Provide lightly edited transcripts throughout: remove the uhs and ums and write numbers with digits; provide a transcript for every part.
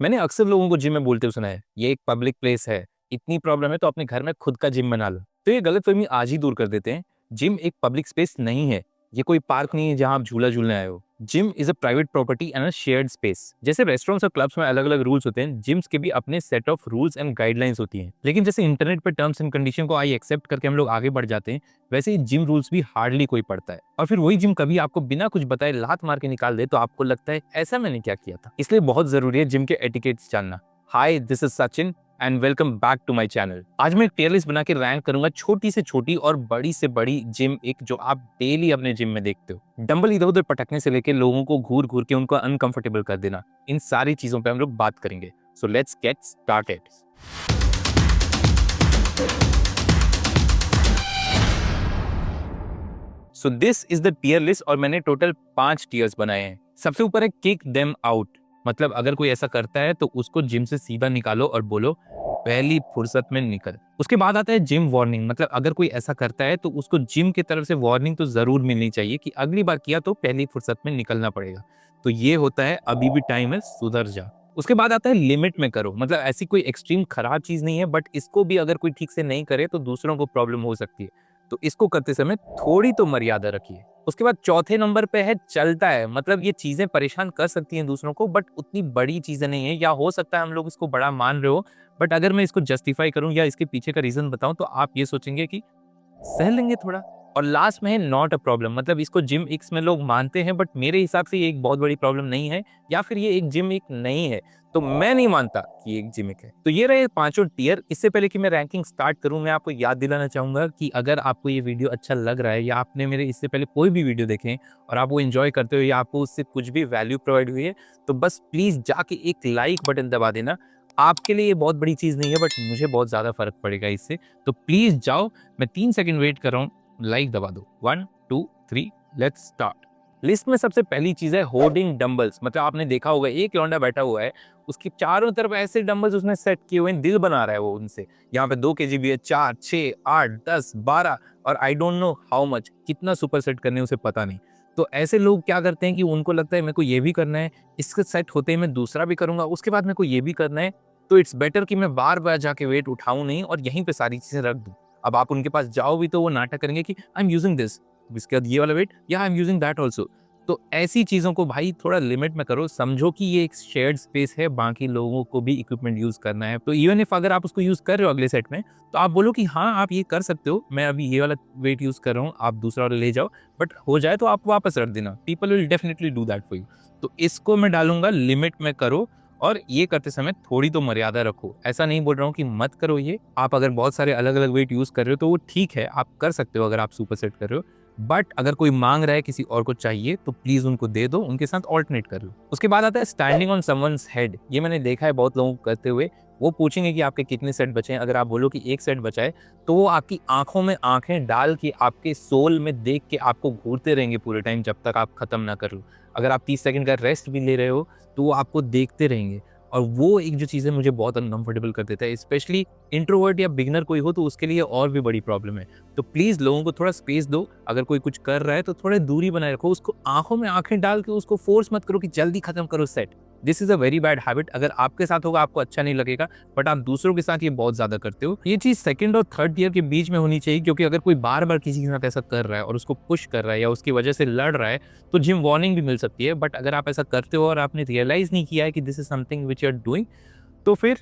मैंने अक्सर लोगों को जिम में बोलते हुए सुना है, ये एक पब्लिक प्लेस है, इतनी प्रॉब्लम है तो अपने घर में खुद का जिम बना लो। तो ये गलतफहमी आज ही दूर कर देते हैं। जिम एक पब्लिक स्पेस नहीं है, ये कोई पार्क नहीं है जहां आप झूला झूलने आए हो। Gym is a private property and a shared space. जैसे रेस्टोरेंट्स और क्लब्स में अलग अलग रूल्स होते हैं, जिम्स के भी अपने set of rules and guidelines होती हैं। लेकिन जैसे इंटरनेट पर टर्म्स एंड कंडीशन को आई एक्सेप्ट करके हम लोग आगे बढ़ जाते हैं, वैसे ही जिम रूल्स भी हार्डली कोई पढ़ता है। और फिर वही जिम कभी आपको बिना कुछ बताए लात मार के निकाल दे तो आपको लगता है ऐसा मैंने क्या किया था। इसलिए बहुत जरूरी है जिम के एटिकेट्स जानना। Hi, this is Sachin and welcome back to my channel. आज मैं एक टियर लिस्ट बना के रैंक करूंगा छोटी से छोटी और बड़ी से बड़ी जिम, एक जो आप डेली अपने जिम में देखते हो। डंबल इधर उधर पटकने से लेके लोगों को घूर घूर के उनको अनकंफर्टेबल कर देना, इन सारी चीजों पे हम लोग बात करेंगे। So let's get started. So this is the tier list और मैंने टोटल 5 टियर्स बनाए हैं। सबसे ऊपर है किक देम आउट, मतलब अगर कोई ऐसा करता है तो उसको जिम से सीधा निकालो और बोलो पहली फुर्सत में निकल। उसके बाद आता है जिम वार्निंग, मतलब अगर कोई ऐसा करता है तो उसको जिम की तरफ से वार्निंग तो जरूर मिलनी चाहिए कि अगली बार किया तो पहली फुर्सत में निकलना पड़ेगा। तो ये होता है अभी भी टाइम है, सुधर जा। उसके बाद आता है लिमिट में करो, मतलब ऐसी कोई एक्सट्रीम खराब चीज नहीं है, बट इसको भी अगर कोई ठीक से नहीं करे तो दूसरों को प्रॉब्लम हो सकती है। तो इसको करते समय थोड़ी तो मर्यादा रखिए। उसके बाद चौथे नंबर पे है चलता है, मतलब ये चीजें परेशान कर सकती हैं दूसरों को, बट उतनी बड़ी चीजें नहीं है, या हो सकता है हम लोग इसको बड़ा मान रहे हो, बट अगर मैं इसको जस्टिफाई करूं या इसके पीछे का रीजन बताऊं तो आप ये सोचेंगे कि सह लेंगे थोड़ा। और लास्ट में है नॉट अ प्रॉब्लम, मतलब इसको जिम एक्स में लोग मानते हैं, बट मेरे हिसाब से ये एक बहुत बड़ी प्रॉब्लम नहीं है, या फिर ये एक जिम एक नहीं है। तो मैं नहीं मानता कि एक जिम एक है। तो ये रहे पांचों टियर। इससे पहले कि मैं रैंकिंग स्टार्ट करूं, मैं आपको याद दिलाना चाहूंगा कि अगर आपको ये वीडियो अच्छा लग रहा है या आपने मेरे इससे पहले कोई भी वीडियो देखे और आप वो एंजॉय करते हो या आपको उससे कुछ भी वैल्यू प्रोवाइड हुई है, तो बस प्लीज जाके एक लाइक बटन दबा देना। आपके लिए ये बहुत बड़ी चीज नहीं है, बट मुझे बहुत ज्यादा फर्क पड़ेगा इससे। तो प्लीज जाओ, मैं 3 सेकंड वेट कर रहा हूँ, लाइक दबा दो। 1 2 3, लेट्स स्टार्ट। लिस्ट में सबसे पहली चीज है होर्डिंग डंबल्स, मतलब आपने देखा होगा एक लौंडा बैठा हुआ है, उसके चारों तरफ ऐसे डंबल्स उसने सेट किए हुए हैं, दिल बना रहा है वो उनसे। यहाँ पे 2 kg भी है, 4 6 8 10 12 और I don't know how much, कितना सुपर सेट करने उसे पता नहीं। तो ऐसे लोग क्या करते हैं कि उनको लगता है मेरे को ये भी करना है, इसके सेट होते ही मैं दूसरा भी करूंगा, उसके बाद मेरे को ये भी करना है। तो इट्स बेटर कि मैं बार बार जाके वेट उठाऊं नहीं और यहीं पे सारी चीजें रख दूं। अब आप उनके पास जाओ भी तो वो नाटक करेंगे कि आई एम यूजिंग दिस, इसके बाद ये वाला वेट, या I am using that also. तो ऐसी चीजों को भाई थोड़ा लिमिट में करो, समझो कि ये एक शेयर्ड स्पेस है, बाकी लोगों को भी इक्विपमेंट यूज करना है। तो इवन इफ अगर आप उसको यूज कर रहे हो अगले सेट में, तो आप बोलो कि हाँ आप ये कर सकते हो, मैं अभी ये वाला वेट यूज कर रहा हूँ, आप दूसरा वाला ले जाओ, बट हो जाए तो आप वापस रख देना। People will definitely do that for you. तो इसको मैं डालूंगा लिमिट में करो, और ये करते समय थोड़ी तो मर्यादा रखो। ऐसा नहीं बोल रहा हूँ कि मत करो ये, आप अगर बहुत सारे अलग अलग वेट यूज कर रहे हो तो वो ठीक है, आप कर सकते हो अगर आप सुपर सेट कर रहे हो। बट अगर कोई मांग रहा है, किसी और को चाहिए, तो प्लीज उनको दे दो, उनके साथ ऑल्टरनेट कर लो। उसके बाद आता है स्टैंडिंग ऑन समवन्स हेड। ये मैंने देखा है बहुत लोगों को करते हुए। वो पूछेंगे कि आपके कितने सेट बचे हैं, अगर आप बोलो कि एक सेट बचा है, तो वो आपकी आंखों में आंखें डाल के आपके सोल में देख के आपको घूरते रहेंगे पूरे टाइम जब तक आप खत्म ना कर लो। अगर आप 30 सेकंड का रेस्ट भी ले रहे हो तो वो आपको देखते रहेंगे। और वो एक जो चीज़ है मुझे बहुत अनकंफर्टेबल कर देता है, स्पेशली इंट्रोवर्ट या बिगनर कोई हो तो उसके लिए और भी बड़ी प्रॉब्लम है। तो प्लीज लोगों को थोड़ा स्पेस दो, अगर कोई कुछ कर रहा है तो थोड़ा दूरी बनाए रखो, उसको आंखों में आंखें डाल के उसको फोर्स मत करो कि जल्दी खत्म करो set. This is a very bad habit. अगर आपके साथ होगा आपको अच्छा नहीं लगेगा, बट आप दूसरों के साथ ये बहुत ज्यादा करते हो। ये चीज सेकंड और थर्ड ईयर के बीच में होनी चाहिए, क्योंकि अगर कोई बार बार किसी के साथ ऐसा कर रहा है और उसको पुश कर रहा है या उसकी वजह से लड़ रहा है, तो जिम वार्निंग भी मिल सकती है। बट अगर आप ऐसा करते हो और आपने रियलाइज नहीं किया है कि this is something which you are doing, तो फिर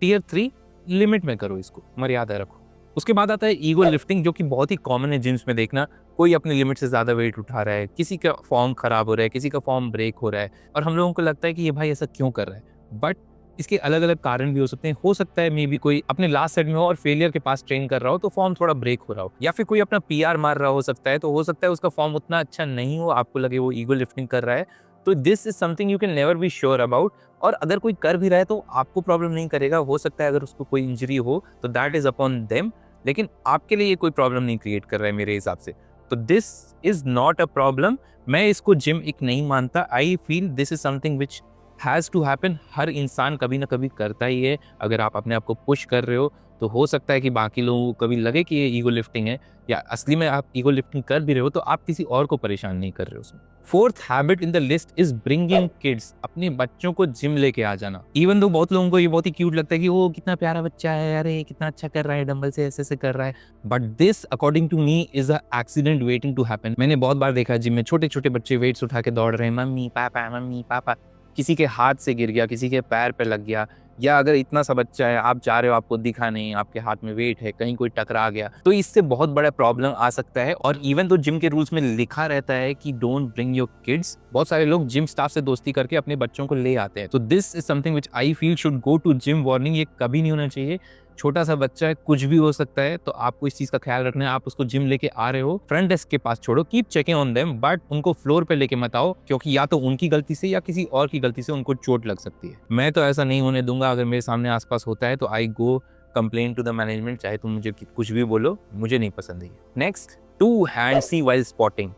टियर 3 लिमिट में करो, इसको मर्यादा रखो। उसके बाद आता है ईगो लिफ्टिंग, जो कि बहुत ही कॉमन है जिम्स में देखना। कोई अपनी लिमिट से ज्यादा वेट उठा रहा है, किसी का फॉर्म खराब हो रहा है, किसी का फॉर्म ब्रेक हो रहा है, और हम लोगों को लगता है कि ये भाई ऐसा क्यों कर रहा है। बट इसके अलग अलग कारण भी हो सकते हैं। हो सकता है मे बी कोई अपने लास्ट सेट में हो और फेलियर के पास ट्रेन कर रहा हो तो फॉर्म थोड़ा ब्रेक हो रहा हो, या फिर कोई अपना पीआर मार रहा हो सकता है, तो हो सकता है उसका फॉर्म उतना अच्छा नहीं हो, आपको लगे वो ईगो लिफ्टिंग कर रहा है। तो this is something you can never be sure about. और अगर कोई कर भी रहा है तो आपको प्रॉब्लम नहीं करेगा, हो सकता है अगर उसको कोई इंजरी हो तो दैट इज अपॉन देम, लेकिन आपके लिए ये कोई प्रॉब्लम नहीं क्रिएट कर रहा है मेरे हिसाब से। तो this is not a problem. मैं इसको जिम एक नहीं मानता। I feel this is something which has to happen. हर इंसान कभी ना कभी करता ही है। अगर आप अपने आप को पुश कर रहे हो तो हो सकता है कि बाकी लोगों को कभी लगे कि ये ईगो लिफ्टिंग है, या असली में आप ईगो लिफ्टिंग कर भी रहे हो तो आप किसी और को परेशान नहीं कर रहे हो उसमें। Fourth habit in the list is bringing kids. अपने बच्चों को जिम लेके आ जाना। इवन दो बहुत लोगों को ये बहुत ही क्यूट लगता है कि वो कितना प्यारा बच्चा है, अरे कितना अच्छा कर रहा है, डंबल से ऐसे ऐसे कर रहा है, but this according to me is a accident waiting to happen. मैंने बहुत बार देखा जिम में छोटे छोटे बच्चे वेट्स उठा के दौड़ रहे हैं, मम्मी पापा, किसी के हाथ से गिर गया, किसी के पैर पे लग गया, या अगर इतना सा बच्चा है, आप जा रहे हो, आपको दिखा नहीं, आपके हाथ में वेट है, कहीं कोई टकरा गया, तो इससे बहुत बड़ा प्रॉब्लम आ सकता है। और इवन तो जिम के रूल्स में लिखा रहता है कि डोंट ब्रिंग योर किड्स, बहुत सारे लोग जिम स्टाफ से दोस्ती करके अपने बच्चों को ले आते हैं। तो this is something which I feel should go to gym warning. ये कभी नहीं होना चाहिए। छोटा सा बच्चा है, कुछ भी हो सकता है, तो आपको इस चीज का ख्याल रखना है। आप उसको जिम लेके आ रहे हो, फ्रंट डेस्क के पास छोड़ो, keep checking on them, but उनको फ्लोर पे लेके मत आओ, क्योंकि या तो उनकी गलती से या किसी और की गलती से उनको चोट लग सकती है। मैं तो ऐसा नहीं होने दूंगा। अगर मेरे सामने आसपास होता है तो आई गो कंप्लेन टू द मैनेजमेंट, चाहे तुम मुझे कुछ भी बोलो, मुझे नहीं पसंद है। Next, too handsy while spotting.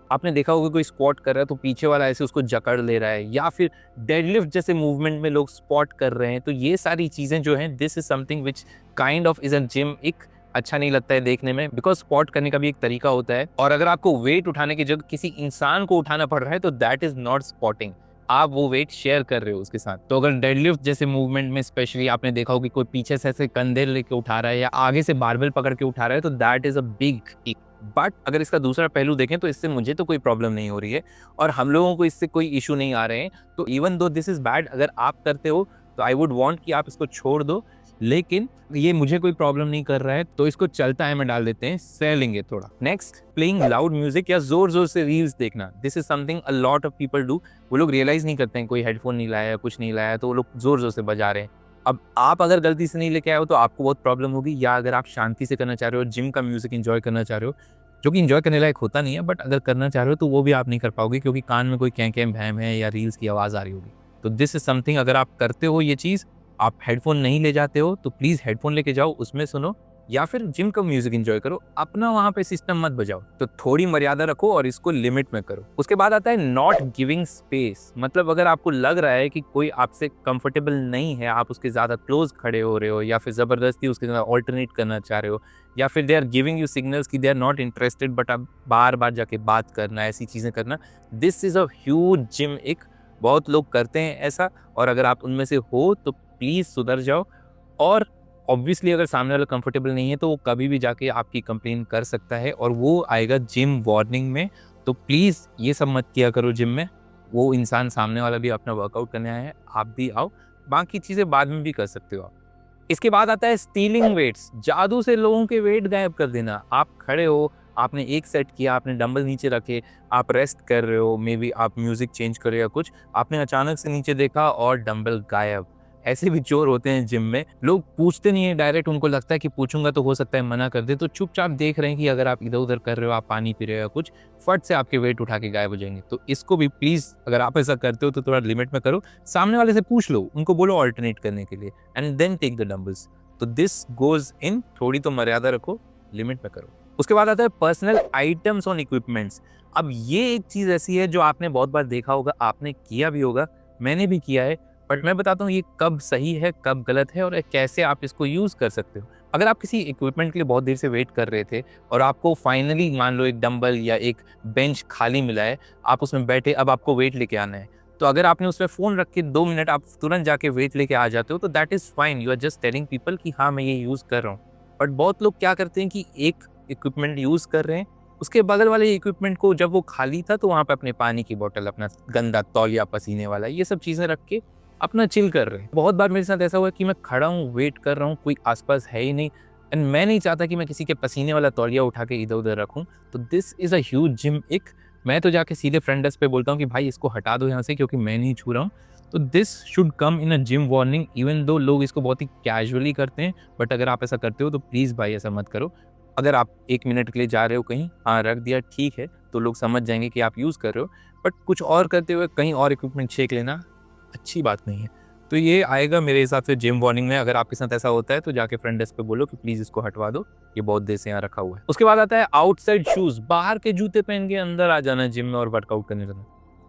आपने देखा होगा कोई स्क्वाट कर रहा है तो पीछे वाला ऐसे उसको जकड़ ले रहा है, या फिर डेडलिफ्ट जैसे मूवमेंट में लोग स्पॉट कर रहे हैं। तो ये सारी चीजें जो हैं, this is something which kind of is a gym एक अच्छा नहीं लगता है देखने में, बिकॉज स्पॉट करने का भी एक तरीका होता है। और अगर आपको वेट उठाने की जगह किसी इंसान को उठाना पड़ रहा है तो दैट इज नॉट स्पॉटिंग। आप वो वेट शेयर कर रहे हो उसके साथ। तो अगर डेडलिफ्ट जैसे मूवमेंट में स्पेशली आपने देखा हो कि कोई पीछे से ऐसे कंधे लेके उठा रहा है या आगे से बारबेल पकड़ के उठा रहा है, तो दैट इज अ बिग इक। बट अगर इसका दूसरा पहलू देखें तो इससे मुझे तो कोई प्रॉब्लम नहीं हो रही है और हम लोगों को इससे कोई इशू नहीं आ रहे हैं। तो even though this is bad, अगर आप करते हो तो आई वुड वांट कि आप इसको छोड़ दो, लेकिन ये मुझे कोई प्रॉब्लम नहीं कर रहा है तो इसको चलता है में डाल देते हैं, सह लेंगे थोड़ा। नेक्स्ट, प्लेइंग लाउड म्यूजिक या जोर जोर से रील्स देखना। This is something a lot of people do. वो लोग रियलाइज नहीं करते हैं, कोई हेडफोन नहीं लाया, कुछ नहीं लाया, तो वो लोग जोर जोर से बजा रहे हैं। अब आप अगर गलती से नहीं लेके आए हो तो आपको बहुत प्रॉब्लम होगी, या अगर आप शांति से करना चाह रहे हो, जिम का म्यूजिक एंजॉय करना चाह रहे हो, जो कि एंजॉय करने लायक होता नहीं है, बट अगर करना चाह रहे हो तो वो भी आप नहीं कर पाओगे, क्योंकि कान में कोई कैं भैम है या रील्स की आवाज़ आ रही होगी। तो दिस इज समथिंग, अगर आप करते हो ये चीज़, आप हेडफोन नहीं ले जाते हो तो प्लीज़ हेडफोन लेके जाओ, उसमें सुनो, या फिर जिम का म्यूजिक एंजॉय करो, अपना वहाँ पे सिस्टम मत बजाओ। तो थोड़ी मर्यादा रखो और इसको लिमिट में करो। उसके बाद आता है नॉट गिविंग स्पेस। मतलब अगर आपको लग रहा है कि कोई आपसे कंफर्टेबल नहीं है, आप उसके ज़्यादा क्लोज खड़े हो रहे हो, या फिर ज़बरदस्ती उसके साथ ऑल्टरनेट करना चाह रहे हो, या फिर they are giving you signals कि they are not interested, but आप बार बार जाके बात करना, ऐसी चीज़ें करना, this is a huge gym ick. बहुत लोग करते हैं ऐसा, और अगर आप उनमें से हो तो प्लीज़ सुधर जाओ। और ऑब्वियसली अगर सामने वाला कंफर्टेबल नहीं है तो वो कभी भी जाके आपकी कंप्लेन कर सकता है और वो आएगा जिम वार्निंग में। तो प्लीज़ ये सब मत किया करो जिम में। वो इंसान सामने वाला भी अपना वर्कआउट करने आया है, आप भी आओ, बाकी चीज़ें बाद में भी कर सकते हो आप। इसके बाद आता है स्टीलिंग वेट्स। जादू से लोगों के वेट गायब कर देना। आप खड़े हो, आपने एक सेट किया, आपने डंबल नीचे रखे, आप रेस्ट कर रहे हो, मे बी आप म्यूजिक चेंज कर रहे हो, कुछ आपने अचानक से नीचे देखा और डंबल गायब। ऐसे भी चोर होते हैं जिम में। लोग पूछते नहीं है डायरेक्ट, उनको लगता है कि पूछूंगा तो हो सकता है मना कर दे, तो चुपचाप देख रहे हैं कि अगर आप इधर उधर कर रहे हो, आप पानी पी रहे हो कुछ, फट से आपके वेट उठा के गायब हो जाएंगे। तो इसको भी प्लीज, अगर आप ऐसा करते हो तो थोड़ा लिमिट में करो। सामने वाले से पूछ लो, उनको बोलो ऑल्टरनेट करने के लिए, and then take the dumbbells. तो दिस गोज इन, थोड़ी तो मर्यादा रखो, लिमिट में करो। उसके बाद आता है पर्सनल आइटम्स ऑन इक्विपमेंट्स। अब ये एक चीज ऐसी है जो आपने बहुत बार देखा होगा, आपने किया भी होगा, मैंने भी किया है, बट मैं बताता हूँ ये कब सही है कब गलत है और कैसे आप इसको यूज कर सकते हो। अगर आप किसी इक्विपमेंट के लिए बहुत देर से वेट कर रहे थे और आपको फाइनली मान लो एक डंबल या एक बेंच खाली मिला है, आप उसमें बैठे, अब आपको वेट लेके आना है, तो अगर आपने उसमें फोन रख के 2 मिनट आप तुरंत जाके वेट लेके आ जाते हो तो that is fine, you are just telling people कि हाँ मैं ये यूज कर रहा हूँ। बट बहुत लोग क्या करते हैं कि एक इक्विपमेंट यूज कर रहे हैं, उसके बगल वाले इक्विपमेंट को जब वो खाली था तो वहाँ पे अपने पानी की बोतल, अपना गंदा तौलिया पसीने वाला, ये सब चीजें रख के अपना चिल कर रहे हैं। बहुत बार मेरे साथ ऐसा हुआ कि मैं खड़ा हूँ, वेट कर रहा हूँ, कोई आसपास है ही नहीं, एंड मैं नहीं चाहता कि मैं किसी के पसीने वाला तौलिया उठा के इधर उधर रखूँ। तो this is a huge gym इक। मैं तो जाके सीधे फ्रंट डेस्क पे बोलता हूँ कि भाई इसको हटा दो यहाँ से, क्योंकि मैं नहीं छू रहा हूँ। तो this should come in a gym warning, even though लोग इसको बहुत ही कैजुअली करते हैं, बट अगर आप ऐसा करते हो तो प्लीज़ भाई ऐसा मत करो। अगर आप 1 मिनट के लिए जा रहे हो कहीं, हाँ रख दिया ठीक है, तो लोग समझ जाएंगे कि आप यूज़ कर रहे हो, बट कुछ और करते हुए कहीं और इक्विपमेंट छेक लेना अच्छी बात नहीं है। तो ये आएगा मेरे हिसाब से जिम वार्निंग में। अगर आपके साथ ऐसा होता है तो जाके फ्रंट डेस्क पे बोलो कि प्लीज इसको हटवा दो, ये बहुत देर से यहाँ रखा हुआ है। उसके बाद आता है आउटसाइड शूज, बाहर के जूते पहन के अंदर आ जाना जिम में और वर्कआउट करने लगना।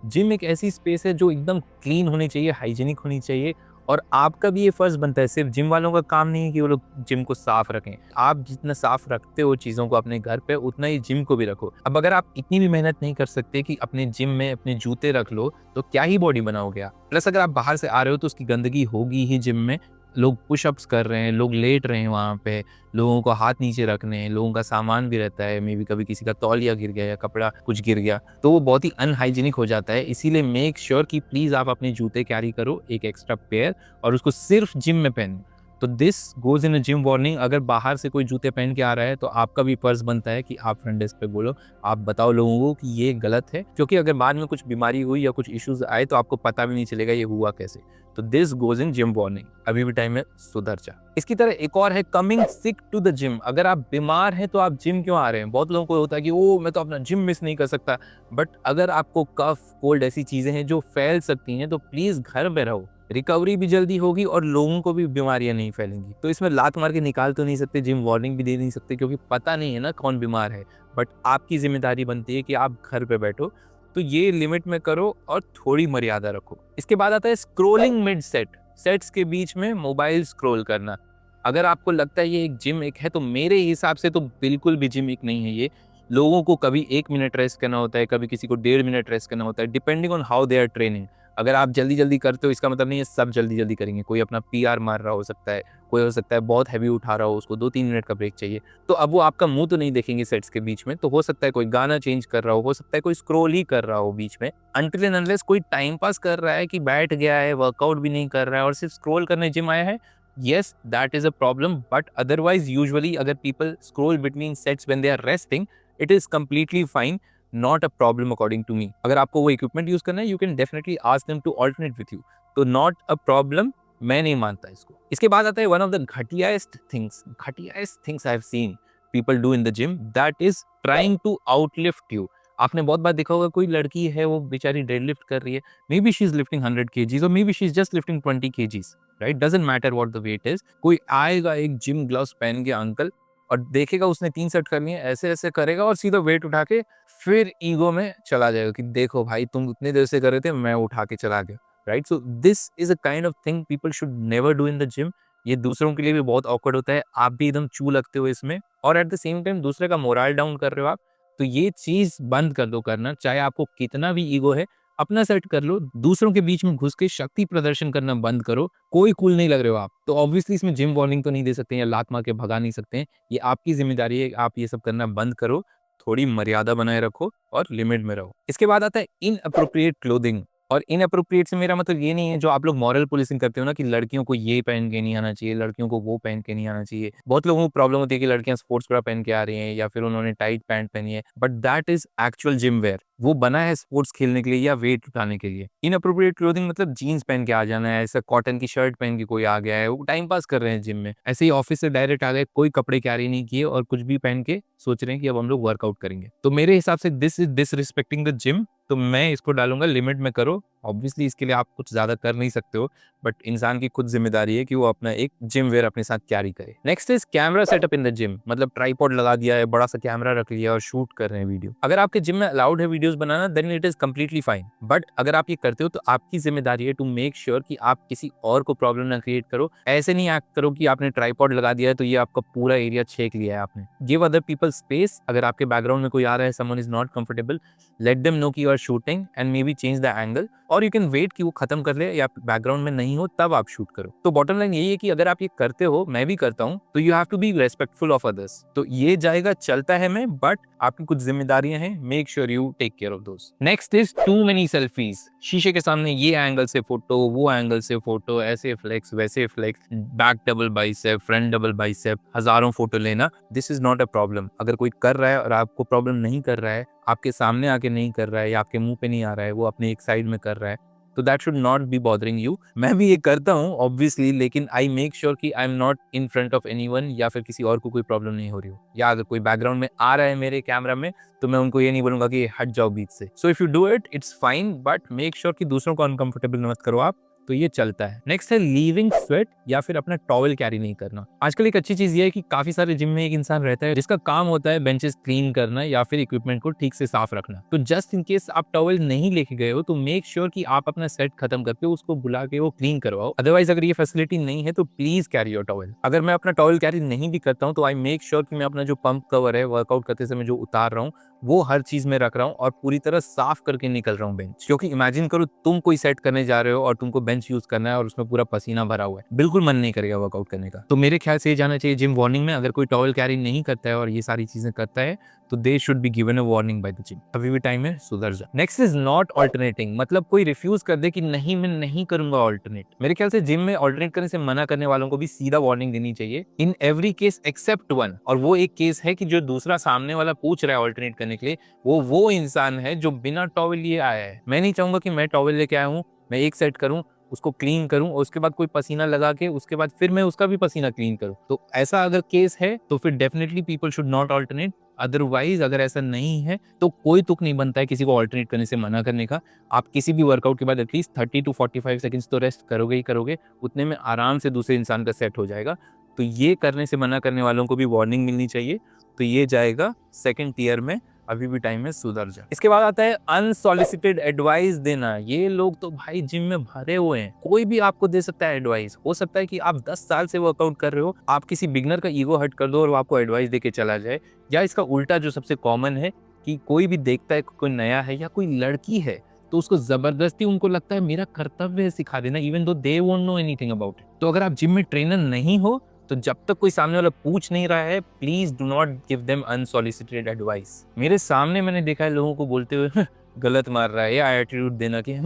जिम एक ऐसी स्पेस है जो एकदम क्लीन होनी चाहिए, हाइजीनिक होनी चाहिए, और आपका भी ये फर्ज बनता है। सिर्फ जिम वालों का काम नहीं है कि वो लोग जिम को साफ रखें। आप जितना साफ रखते हो चीज़ों को अपने घर पे, उतना ही जिम को भी रखो। अब अगर आप इतनी भी मेहनत नहीं कर सकते कि अपने जिम में अपने जूते रख लो, तो क्या ही बॉडी बनाओगे आप। प्लस अगर आप बाहर से आ रहे हो तो उसकी गंदगी होगी ही जिम में। लोग पुशअप्स कर रहे हैं, लोग लेट रहे हैं वहाँ पे, लोगों को हाथ नीचे रखने हैं, लोगों का सामान भी रहता है, मे बी कभी किसी का तौलिया गिर गया या कपड़ा कुछ गिर गया, तो वो बहुत ही अनहाइजीनिक हो जाता है। इसीलिए मेक श्योर कि प्लीज आप अपने जूते कैरी करो, एक एक्स्ट्रा पेयर, और उसको सिर्फ जिम में पहनो। तो this goes in a gym warning. अगर बाहर से कोई जूते पहन के आ रहा है तो आपका भी फर्ज बनता है कि आप फ्रंट डेस्क पे बोलो, आप बताओ लोगों को कि ये गलत है, क्योंकि अगर बाद में कुछ बीमारी हुई या कुछ इश्यूज आए तो आपको पता भी नहीं चलेगा ये हुआ कैसे। तो this goes in gym warning. अभी भी टाइम है, सुधर जा। इसकी तरह एक और है coming sick to the gym. अगर आप बीमार हैं तो आप जिम क्यों आ रहे हैं? बहुत लोगों को होता है कि ओ मैं तो अपना जिम मिस नहीं कर सकता, बट अगर आपको कफ कोल्ड ऐसी चीजें हैं जो फैल सकती हैं तो प्लीज घर में रहो, रिकवरी भी जल्दी होगी और लोगों को भी बीमारियां नहीं फैलेंगी। तो इसमें लात मार के निकाल तो नहीं सकते, जिम वार्निंग भी दे नहीं सकते, क्योंकि पता नहीं है ना कौन बीमार है। बट आपकी जिम्मेदारी बनती है कि आप घर पे बैठो, तो ये लिमिट में करो और थोड़ी मर्यादा रखो। इसके बाद आता है स्क्रोलिंग मिड सेट। सेट्स के बीच में मोबाइल स्क्रॉल करना। अगर आपको लगता है ये एक जिम एक है, तो मेरे हिसाब से तो बिल्कुल भी जिम एक नहीं है ये। लोगों को कभी 1 मिनट रेस्ट करना होता है, कभी किसी को 1.5 मिनट रेस्ट करना होता है, depending on how they are training. अगर आप जल्दी जल्दी करते हो इसका मतलब नहीं है सब जल्दी जल्दी करेंगे। कोई अपना पीआर मार रहा हो सकता है, कोई हो सकता है बहुत हैवी उठा रहा हो, उसको 2-3 मिनट का ब्रेक चाहिए, तो अब वो आपका मुंह तो नहीं देखेंगे सेट्स के बीच में। तो हो सकता है कोई गाना चेंज कर रहा हो सकता है कोई स्क्रॉल ही कर रहा हो बीच में। अनटिल एंड अनलेस कोई टाइम पास कर रहा है कि बैठ गया है, वर्कआउट भी नहीं कर रहा है और सिर्फ स्क्रॉल करने जिम आया है, yes that is a problem, but otherwise usually अगर people scroll between sets when they are resting, it is completely fine, not a problem according to me। अगर आपको वो equipment use करना है, you can definitely ask them to alternate with you, तो not a problem, मैं नहीं मानता इसको। इसके बाद आता है one of the घटियाest things I have seen people do in the gym, that is trying to outlift you। आपने बहुत बार देखा होगा कोई लड़की है वो बेचारी डेडलिफ्ट कर रही है, maybe she is lifting 100 kgs और maybe she is just lifting 20 kgs, right, doesn't matter what the weight is. कोई आएगा एक जिम ग्लव्स पहन के अंकल और देखेगा उसने 3 सेट करनी है, ऐसे ऐसे करेगा और सीधा वेट उठा के फिर ईगो में चला जाएगा कि देखो भाई तुम उतने देर से कर रहे थे, मैं उठा के चला गया, right. So this is a kind of thing people should never do in the gym. ये दूसरों के लिए भी बहुत ऑकवर्ड होता है, आप भी एकदम चू लगते हो इसमें, और एट द सेम टाइम दूसरे का मोरल डाउन कर रहे हो आप। तो ये चीज बंद कर दो करना, चाहे आपको कितना भी ईगो है, अपना सेट कर लो। दूसरों के बीच में घुस के शक्ति प्रदर्शन करना बंद करो। कोई कूल नहीं लग रहे हो आप, तो ऑब्वियसली इसमें जिम वार्निंग तो नहीं दे सकते हैं या लात मार के भगा नहीं सकते हैं। ये आपकी जिम्मेदारी है, आप ये सब करना बंद करो, थोड़ी मर्यादा बनाए रखो और लिमिट में रहो। इसके बाद आता है इनअप्रोप्रिएट क्लोथिंग। और इनअप्रोप्रिएट से मेरा मतलब ये नहीं है जो आप लोग मॉरल पुलिसिंग करते हो ना, कि लड़कियों को ये पहन के नहीं आना चाहिए, लड़कियों को वो पहन के नहीं आना चाहिए। बहुत लोगों को प्रॉब्लम होती है कि लड़कियां स्पोर्ट्स ब्रा पहन के आ रही हैं या फिर उन्होंने टाइट पैंट पहनी है, but that is actual gym where. वो बना है स्पोर्ट्स खेलने के लिए या वेट उठाने के लिए। इनअप्रोप्रिएट क्लोथिंग मतलब जीन्स पहन के आ जाना है, ऐसा कॉटन की शर्ट पहन के कोई आ गया है, वो टाइम पास कर रहे हैं जिम में, ऐसे ही ऑफिस से डायरेक्ट आ गए, कोई कपड़े कैरी नहीं किए और कुछ भी पहन के सोच रहे हैं कि अब हम लोग वर्कआउट करेंगे। तो मेरे हिसाब से this is disrespecting the gym. तो मैं इसको डालूंगा लिमिट में करो। ऑब्वियसली इसके लिए आप कुछ ज्यादा कर नहीं सकते हो, बट इंसान की खुद जिम्मेदारी है कि वो अपना एक जिम वेयर अपने साथ कैरी करे। Next is camera setup in the gym. मतलब ट्राइपॉड लगा दिया है, बड़ा सा कैमरा रख लिया और शूट कर रहे हैं वीडियो। अगर आपके जिम में अलाउड है वीडियोस बनाना, then it is completely fine. But अगर आप ये करते हो तो आपकी जिम्मेदारी है टू मेक श्योर कि आप किसी और को प्रॉब्लम ना क्रिएट करो। ऐसे नहीं एक्ट करो कि आपने ट्राइपॉड लगा दिया है तो ये आपका पूरा एरिया छेक लिया है आपने। Give other people space. अगर आपके बैकग्राउंड में कोई आ रहा है, someone is not comfortable, let them know कि you are shooting and may be change the angle, और यू कैन वेट कि वो खत्म कर ले या बैकग्राउंड में नहीं हो तब आप शूट करो। तो बॉटम लाइन यही है कि अगर आप ये करते हो, मैं भी करता हूँ, तो you have to be respectful of others. तो ये जाएगा, चलता है मैं, बट आपकी कुछ जिम्मेदारियां हैं, make sure you take care of those. Next is too many selfies. शीशे के सामने ये एंगल से फोटो, वो एंगल से फोटो, ऐसे फ्लेक्स वैसे flex, back double bicep, front double bicep, हजारों फोटो लेना, this is not a problem. अगर कोई कर रहा है और आपको प्रॉब्लम नहीं कर रहा है, आपके सामने आके नहीं कर रहा है या आपके मुंह पे नहीं आ रहा है, वो अपने एक साइड में कर रहा है, तो that should not be bothering you. मैं भी ये करता हूँ ऑब्वियसली, लेकिन आई मेक श्योर कि I am not in front of anyone, या फिर किसी और को कोई प्रॉब्लम नहीं हो रही हो, या अगर कोई बैकग्राउंड में आ रहा है मेरे कैमरा में तो मैं उनको ये नहीं बोलूंगा कि हट जाओ बीच से। So if you do it, it's fine, but make sure कि दूसरों को अनकंफर्टेबल मत करो आप, तो ये चलता है। नेक्स्ट है लीविंग स्वेट या फिर अपना टॉवल कैरी नहीं करना। आजकल एक अच्छी चीज ये है कि काफी सारे जिम में एक इंसान रहता है जिसका काम होता है बेंचेस क्लीन करना या फिर इक्विपमेंट को ठीक से साफ रखना। तो जस्ट इन केस आप टॉवल नहीं लेके गए हो तो मेक श्योर कि आप अपना सेट खत्म करके उसको बुला के वो क्लीन करवाओ। अदरवाइज अगर ये फैसिलिटी नहीं है तो प्लीज कैरी योर टॉवल। अगर मैं अपना टॉवल कैरी नहीं भी करता हूँ तो आई मेक श्योर कि मैं अपना जो पंप कवर है वर्कआउट करते समय जो उतार रहा हूँ वो हर चीज में रख रहा हूँ और पूरी तरह साफ करके निकल रहा हूँ बेंच। क्योंकि इमेजिन करो तुम कोई सेट करने जा रहे हो और तुमको बेंच यूज करना है और उसमें पूरा पसीना भरा हुआ है, बिल्कुल मन नहीं करेगा वर्कआउट करने का। तो मेरे ख्याल से ये जाना चाहिए जिम वार्निंग में, अगर कोई टॉवल कैरी नहीं करता है और ये सारी चीजें करता है तो they should be given a warning by the gym. अभी भी टाइम है, सुधर जा। नेक्स्ट इज नॉट ऑल्टरनेटिंग, मतलब कोई रिफ्यूज कर दे कि नहीं मैं नहीं करूंगा ऑल्टरनेट। मेरे ख्याल से जिम में ऑल्टरनेट करने से मना करने वालों को भी सीधा वार्निंग देनी चाहिए in every case except one. और वो एक केस है कि जो दूसरा सामने वाला पूछ रहा है ऑल्टरनेट करने के लिए वो इंसान है जो बिना टॉवल लिए आया है। मैं नहीं चाहूंगा कि मैं टॉवल लेके आया हूँ, मैं एक सेट करूं, उसको क्लीन करूं और उसके बाद कोई पसीना लगा के उसके बाद फिर मैं उसका भी पसीना क्लीन करूं। तो ऐसा अगर केस है तो फिर definitely people should not alternate. Otherwise अगर ऐसा नहीं है तो कोई तुक नहीं बनता है किसी को ऑल्टरनेट करने से मना करने का। आप किसी भी वर्कआउट के बाद एटलीस्ट 30 to 45 सेकंड्स तो रेस्ट करोगे ही करोगे, उतने में आराम से दूसरे इंसान का सेट हो जाएगा। तो ये करने से मना करने वालों को भी वार्निंग मिलनी चाहिए। तो ये जाएगा सेकंड टियर में, अभी भी टाइम है, सुधर जा। इसके बाद आता है अनसॉलिसिटेड एडवाइस देना। ये लोग तो भाई जिम में भरे हुए हैं, कोई भी आपको दे सकता है एडवाइस। हो सकता है कि आप 10 साल से वर्कआउट कर रहे हो, आप किसी बिगनर का ईगो हर्ट कर दो और वो आपको एडवाइस देके चला जाए। या इसका उल्टा जो सबसे कॉमन है कि कोई भी देखता है कोई नया है या कोई लड़की है तो उसको जबरदस्ती उनको लगता है मेरा कर्तव्य है सिखा देना, even though they won't know anything about it. तो अगर आप जिम में ट्रेनर नहीं हो तो जब तक कोई सामने वाला पूछ नहीं रहा है please do not give them unsolicited advice. मेरे सामने मैंने देखा है लोगों को बोलते हुए गलत मार रहा है या एटीट्यूड देना कि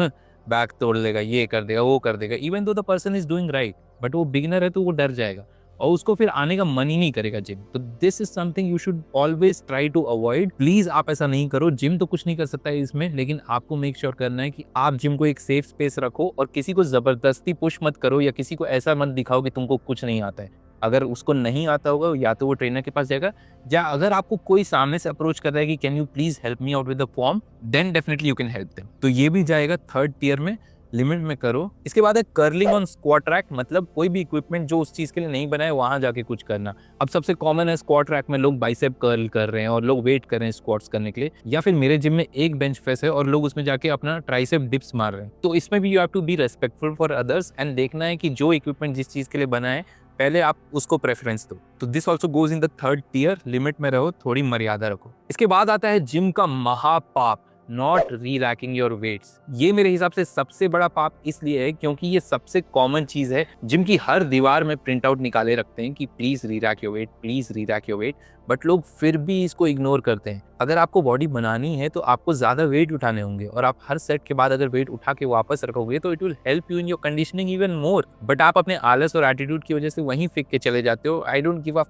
बैक तोड़ देगा, ये कर देगा, वो कर देगा, even though the person is doing right, but वो बिगिनर है तो वो डर जाएगा और उसको फिर आने का मन ही नहीं करेगा जिम। तो this is something you should always try to avoid. Please आप ऐसा नहीं करो। जिम तो कुछ नहीं कर सकता है इसमें, लेकिन आपको मेक श्योर करना है कि आप जिम को एक सेफ स्पेस रखो और किसी को जबरदस्ती पुश मत करो या किसी को ऐसा मत दिखाओ कि तुमको कुछ नहीं आता है। अगर उसको नहीं आता होगा या तो वो ट्रेनर के पास जाएगा, या अगर आपको कोई सामने से अप्रोच कर रहा है कि can you please help me out with the form, then definitely you can help them. तो ये भी जाएगा थर्ड टियर में, लिमिट में करो। इसके बाद है कर्लिंग ऑन स्क्वाट रैक, मतलब कोई भी इक्विपमेंट जो उस चीज के लिए नहीं बना है वहां जाके कुछ करना। अब सबसे कॉमन है स्क्वाट रैक में लोग बाइसेप कर्ल कर रहे हैं और लोग वेट कर रहे हैं स्क्वाट्स करने के लिए, या फिर मेरे जिम में एक बेंच प्रेस है और लोग उसमें जाके अपना ट्राइसेप डिप्स मार रहे हैं। तो इसमें भी you have to be respectful for others and देखना है कि जो इक्विपमेंट जिस चीज के लिए बना है पहले आप उसको प्रेफरेंस दो। तो this also goes in the third tier, limit में रहो, थोड़ी मर्यादा रखो। इसके बाद आता है जिम का महापाप, नॉट री रैकिंग योर वेट्स। ये मेरे हिसाब से सबसे बड़ा पाप इसलिए है क्योंकि ये सबसे कॉमन चीज है। जिम की हर दीवार में प्रिंट आउट निकाले रखते हैं कि प्लीज री रैक योर वेट, प्लीज री रैक योर वेट, बट लोग फिर भी इसको इग्नोर करते हैं। अगर आपको बॉडी बनानी है तो आपको ज्यादा वेट उठाने होंगे और आप हर सेट के बाद अगर वेट उठा के वापस रखोगे तो it will help you in your conditioning even more. But आप अपने आलस और एटीट्यूड की वजह से वहीं फेंक के चले जाते हो, आई डोंट गिव अ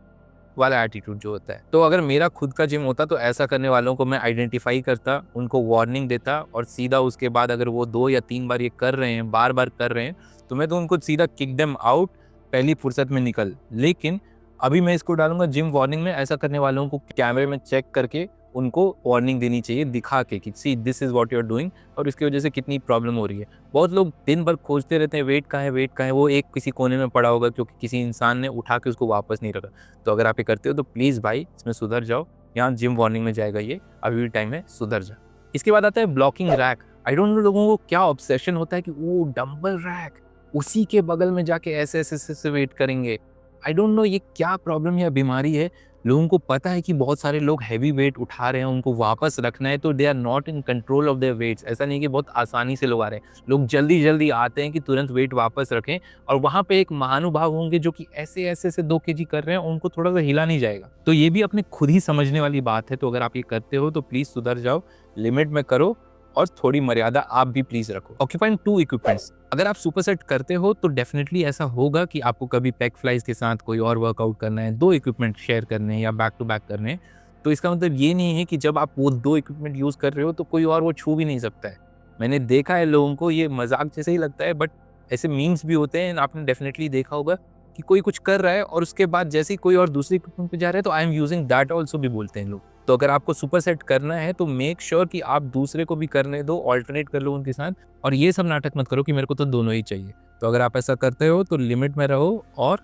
वाला एटीट्यूड जो होता है। तो अगर मेरा खुद का जिम होता तो ऐसा करने वालों को मैं आइडेंटिफाई करता, उनको वार्निंग देता और सीधा उसके बाद अगर वो 2 या 3 बार ये कर रहे हैं, बार बार कर रहे हैं, तो मैं तो उनको सीधा किक देम आउट, पहली फुर्सत में निकल। लेकिन अभी मैं इसको डालूंगा जिम वार्निंग में, ऐसा करने वालों को कैमरे में चेक करके उनको वार्निंग देनी चाहिए, दिखा के कि see this is what you are doing और इसकी वजह से कितनी प्रॉब्लम हो रही है। बहुत लोग दिन भर खोजते रहते हैं वेट कहाँ है, वेट कहाँ है, वो एक किसी कोने में पड़ा होगा क्योंकि किसी इंसान ने उठा के उसको वापस नहीं रखा। तो अगर आप ये करते हो तो प्लीज़ भाई इसमें सुधर जाओ, यहाँ जिम वार्निंग में जाएगा ये, अभी भी टाइम है, सुधर जा। इसके बाद आता है blocking rack. I don't know लोगों को क्या ऑब्सेशन होता है कि वो डंबल रैक, उसी के बगल में जाके ऐसे ऐसे वेट करेंगे। आई डोंट नो ये क्या प्रॉब्लम या बीमारी है। लोगों को पता है कि बहुत सारे लोग हैवी वेट उठा रहे हैं, उनको वापस रखना है, तो they are not in control of their weights. ऐसा नहीं कि बहुत आसानी से लोग आ रहे हैं, लोग जल्दी जल्दी आते हैं कि तुरंत वेट वापस रखें, और वहां पे एक महानुभाव होंगे जो कि ऐसे ऐसे से 2 kg कर रहे हैं, उनको थोड़ा सा हिला नहीं जाएगा। तो ये भी अपने खुद ही समझने वाली बात है। तो अगर आप ये करते हो तो प्लीज सुधर जाओ, लिमिट में करो और थोड़ी मर्यादा आप भी प्लीज रखो। ऑक्यूपाइंग 2 इक्विपमेंट्स, अगर आप सुपरसेट करते हो तो डेफिनेटली ऐसा होगा कि आपको कभी पैक फ्लाइज के साथ कोई और वर्कआउट करना है, 2 इक्विपमेंट शेयर करने हैं या बैक टू बैक करने हैं। तो इसका मतलब ये नहीं है कि जब आप वो 2 इक्विपमेंट यूज कर रहे हो तो कोई और वो छू भी नहीं सकता है। मैंने देखा है लोगों को, ये मजाक जैसे ही लगता है बट ऐसे मीम्स भी होते हैं, आपने डेफिनेटली देखा होगा कि कोई कुछ कर रहा है और उसके बाद जैसे ही कोई और दूसरे इक्विपमेंट पे जा रहा है तो I am using that also भी बोलते हैं लोग। तो अगर आपको सुपर सेट करना है तो मेक श्योर कि आप दूसरे को भी करने दो, ऑल्टरनेट कर लो उनके साथ, और ये सब नाटक मत करो कि मेरे को तो दोनों ही चाहिए। तो अगर आप ऐसा करते हो तो लिमिट में रहो और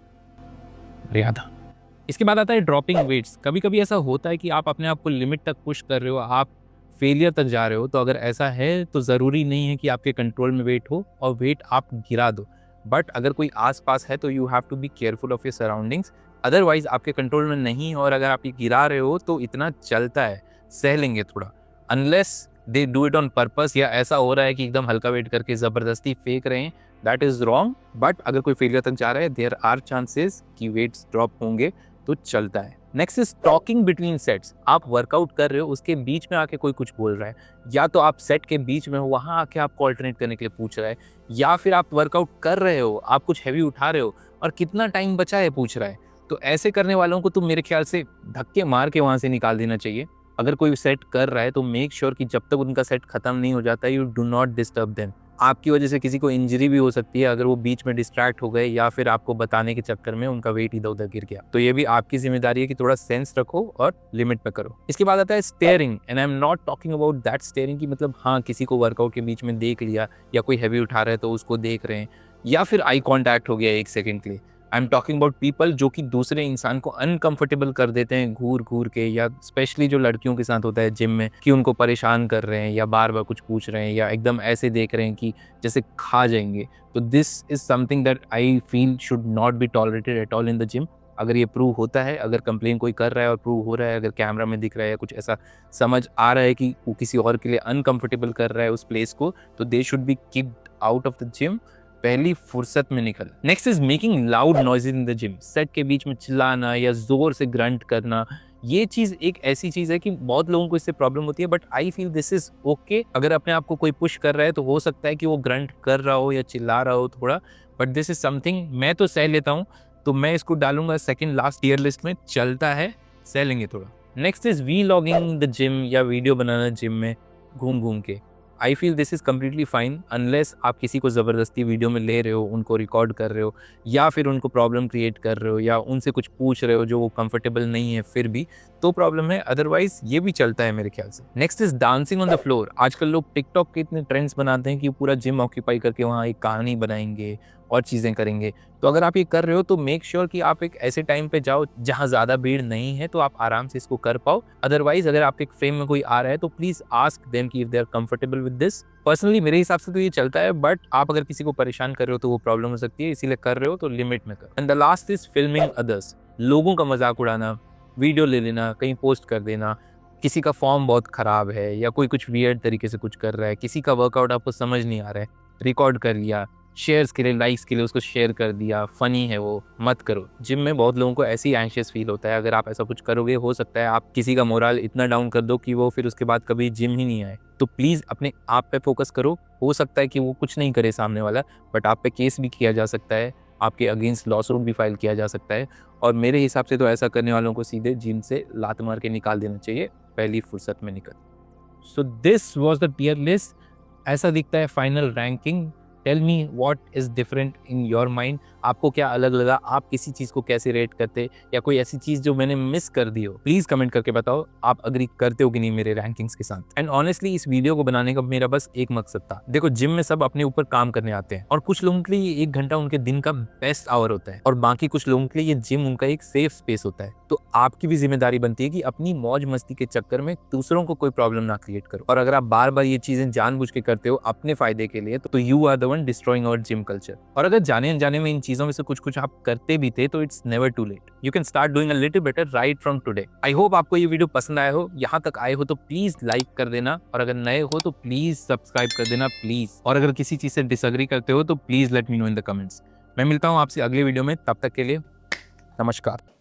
मर्यादा। इसके बाद आता है ड्रॉपिंग वेट्स। कभी कभी ऐसा होता है कि आप अपने आप को लिमिट तक पुश कर रहे हो, आप फेलियर तक जा रहे हो। तो अगर ऐसा है तो ज़रूरी नहीं है कि आपके कंट्रोल में वेट हो और वेट आप गिरा दो, बट अगर कोई आस पास है तो you have to be careful of your surroundings. Otherwise आपके कंट्रोल में नहीं है और अगर आप ये गिरा रहे हो तो इतना चलता है, सह लेंगे थोड़ा, unless they do it on purpose, या ऐसा हो रहा है कि एकदम हल्का वेट करके ज़बरदस्ती फेंक रहे हैं, दैट इज़ रॉन्ग। बट अगर कोई फेलियर तक जा रहा है, देयर आर चांसेस कि वेट्स ड्रॉप होंगे, तो चलता है। Next is talking between sets. आप वर्कआउट कर रहे हो, उसके बीच में आके कोई कुछ बोल रहा है, या तो आप सेट के बीच में हो, वहां आके आपको ऑल्टरनेट करने के लिए पूछ रहा है, या फिर आप वर्कआउट कर रहे हो, आप कुछ हैवी उठा रहे हो और कितना टाइम बचा है पूछ रहा है। तो ऐसे करने वालों को तो मेरे ख्याल से धक्के मार के वहां से निकाल देना चाहिए। अगर कोई सेट कर रहा है तो मेक श्योर कि जब तक उनका सेट खत्म नहीं हो जाता, you do not disturb them. आपकी वजह से किसी को इंजरी भी हो सकती है अगर वो बीच में डिस्ट्रैक्ट हो गए, या फिर आपको बताने के चक्कर में उनका वेट इधर उधर गिर गया। तो ये भी आपकी जिम्मेदारी है कि थोड़ा सेंस रखो और लिमिट में करो। इसके बाद आता है steering, and I am not talking about that steering की मतलब हाँ किसी को वर्कआउट के बीच में देख लिया, या कोई हैवी उठा रहा है तो उसको देख रहे हैं, या फिर आई कॉन्टैक्ट हो गया 1 सेकंड के लिए। I am talking about people जो कि दूसरे इंसान को अनकंफर्टेबल कर देते हैं घूर घूर के, या स्पेशली जो लड़कियों के साथ होता है जिम में, कि उनको परेशान कर रहे हैं या बार बार कुछ पूछ रहे हैं या एकदम ऐसे देख रहे हैं कि जैसे खा जाएंगे। तो this is something that I feel should not be tolerated at all in the gym. अगर ये प्रूव होता है, अगर कंप्लेन कोई कर रहा है और प्रूव हो रहा है, अगर कैमरा में दिख रहा है, कुछ ऐसा समझ आ रहा है कि वो किसी और के लिए अनकंफर्टेबल कर रहा है उस प्लेस को, तो they should be kicked out of the gym पहली फुर्सत में निकल। Next is making loud noises in the gym. Set के बीच में चिल्लाना या जोर से ग्रंट करना, ये चीज एक ऐसी चीज है कि बहुत लोगों को इससे प्रॉब्लम होती है, but I feel this is okay. अगर अपने आप को कोई पुश कर रहा है तो हो सकता है कि वो ग्रंट कर रहा हो या चिल्ला रहा हो थोड़ा, बट दिस इज समथिंग मैं तो सह लेता हूँ, तो मैं इसको डालूंगा सेकंड लास्ट ईयर लिस्ट में। चलता है, सह लेंगे थोड़ा। Next is vlogging the gym, या वीडियो बनाना जिम में घूम घूम के। आई feel this is completely fine unless आप किसी को ज़बरदस्ती वीडियो में ले रहे हो, उनको रिकॉर्ड कर रहे हो, या फिर उनको प्रॉब्लम क्रिएट कर रहे हो, या उनसे कुछ पूछ रहे हो जो वो कंफर्टेबल नहीं है, फिर भी तो प्रॉब्लम है। अदरवाइज ये भी चलता है मेरे ख्याल से। Next is dancing on the floor. आजकल लोग टिकटॉक के इतने ट्रेंड्स बनाते हैं कि पूरा जिम ऑक्यूपाई करके वहाँ एक कहानी बनाएंगे और चीज़ें करेंगे। तो अगर आप ये कर रहे हो तो मेक श्योर कि आप एक ऐसे टाइम पे जाओ जहाँ ज़्यादा भीड़ नहीं है, तो आप आराम से इसको कर पाओ। अदरवाइज अगर आपके फ्रेम में कोई आ रहा है तो प्लीज़ आस्क देम कि if they are comfortable with this. Personally मेरे हिसाब से तो ये चलता है, बट आप अगर किसी को परेशान कर रहे हो तो वो प्रॉब्लम हो सकती है, इसीलिए कर रहे हो तो लिमिट में करो। And the last is filming others. लोगों का मजाक उड़ाना, वीडियो ले लेना, कहीं पोस्ट कर देना, किसी का फॉर्म बहुत खराब है या कोई कुछ वियर्ड तरीके से कुछ कर रहा है, किसी का वर्कआउट आपको समझ नहीं आ रहा है, रिकॉर्ड कर लिया, शेयर्स के लिए, लाइक्स के लिए उसको शेयर कर दिया, फनी है वो, मत करो। जिम में बहुत लोगों को ऐसी एंशियस फील होता है, अगर आप ऐसा कुछ करोगे हो सकता है आप किसी का मोरल इतना डाउन कर दो कि वो फिर उसके बाद कभी जिम ही नहीं आए। तो प्लीज़ अपने आप पे फोकस करो। हो सकता है कि वो कुछ नहीं करे सामने वाला, बट आप पे केस भी किया जा सकता है, आपके अगेंस्ट लॉ सूट भी फाइल किया जा सकता है, और मेरे हिसाब से तो ऐसा करने वालों को सीधे जिम से लात मार के निकाल देना चाहिए पहली फुर्सत में निकल। So this was the tier list. ऐसा दिखता है final ranking. Tell me what is different in your mind. आपको क्या अलग लगा, आप किसी चीज़ को कैसे रेट करते, या कोई ऐसी चीज़ जो मैंने मिस कर दी हो, प्लीज़ कमेंट करके बताओ आप अग्री करते हो कि नहीं मेरे रैंकिंग्स के साथ। एंड ऑनेस्टली इस वीडियो को बनाने का मेरा बस एक मकसद था। देखो जिम में सब अपने ऊपर काम करने आते हैं, और कुछ लोगों के लिए 1 घंटा उनके दिन का बेस्ट आवर होता है, और बाकी कुछ लोगों के लिए ये जिम उनका एक सेफ स्पेस होता है। तो आपकी भी जिम्मेदारी बनती है कि अपनी मौज मस्ती के चक्कर में दूसरों को कोई प्रॉब्लम ना क्रिएट करो। और अगर आप बार बार ये चीजें जानबूझ के करते हो अपने फायदे के लिए, तो you are the one destroying our gym culture. और अगर जाने अनजाने में इन चीजों में से कुछ कुछ आप करते भी थे, तो it's never too late. You can start doing a little better right from today. I hope आपको ये वीडियो पसंद आया हो। यहाँ तक आए हो तो प्लीज लाइक कर देना, और अगर नए हो तो प्लीज सब्सक्राइब कर देना प्लीज। और अगर किसी चीज से डिसएग्री करते हो तो please let me know in the comments. मैं मिलता हूँ आपसे अगले वीडियो में, तब तक के लिए नमस्कार।